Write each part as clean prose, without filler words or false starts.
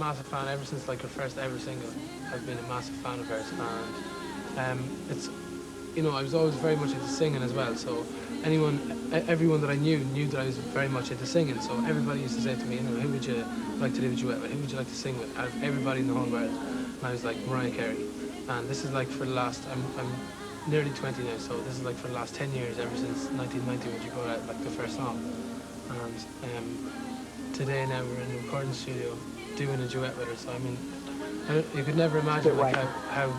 massive fan ever since like her first ever single. I've been a massive fan of hers, and it's, you know, I was always very much into singing as well. So everyone that I knew that I was very much into singing. So everybody used to say to me, you know, who would you like to do a duet with? Who would you like to sing with? Out of everybody in the whole world, and I was like Mariah Carey. And this is like for the last, I'm nearly 20 now, so this is like for the last 10 years, ever since 1990 when she put out like the first song. And today now we're in the recording studio doing a duet with her. So I mean, you could never imagine like how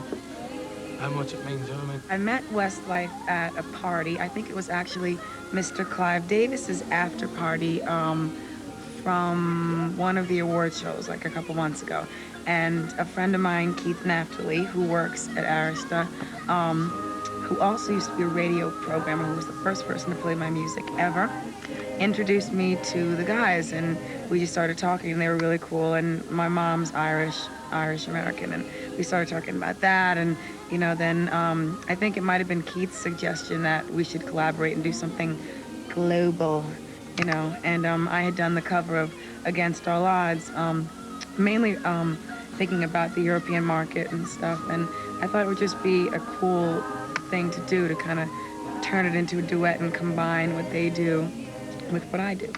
much it means. You know what I mean? I met Westlife at a party. I think it was actually Mr. Clive Davis's after party from one of the award shows like a couple months ago. And a friend of mine, Keith Naftali, who works at Arista, who also used to be a radio programmer, who was the first person to play my music ever, introduced me to the guys, and we just started talking, and they were really cool. And my mom's Irish American, and we started talking about that. And you know, then I think it might have been Keith's suggestion that we should collaborate and do something global, you know. And I had done the cover of Against All Odds, mainly thinking about the European market and stuff. And I thought it would just be a cool thing to do, to kind of turn it into a duet and combine what they do with what I do.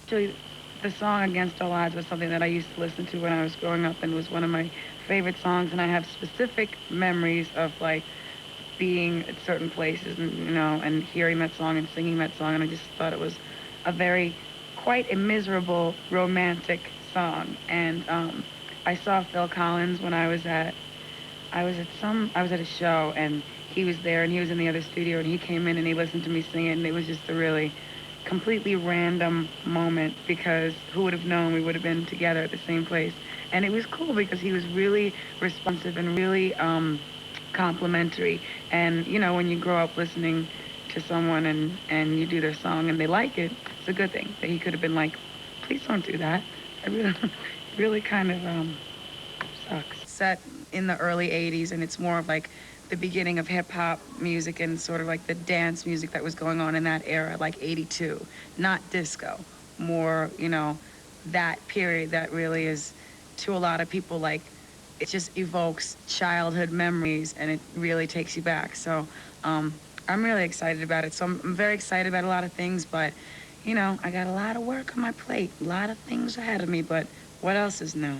Actually, the song Against All Odds was something that I used to listen to when I was growing up, and was one of my favorite songs. And I have specific memories of like being at certain places, and you know, and hearing that song and singing that song. And I just thought it was quite a miserable romantic song. And I saw Phil Collins when I was at a show, and he was there, and he was in the other studio, and he came in and he listened to me sing it, and it was just a really completely random moment, because who would have known we would have been together at the same place. And it was cool because he was really responsive and really complimentary. And you know, when you grow up listening to someone and you do their song and they like it, it's a good thing. That he could have been like, please don't do that. I really really kind of sucks. Set in the early 80s, and it's more of like the beginning of hip-hop music and sort of like the dance music that was going on in that era, like 82. Not disco, more, you know, that period that really is, to a lot of people, like, it just evokes childhood memories, and it really takes you back. So I'm really excited about it. So I'm very excited about a lot of things, but you know, I got a lot of work on my plate, a lot of things ahead of me, but what else is new?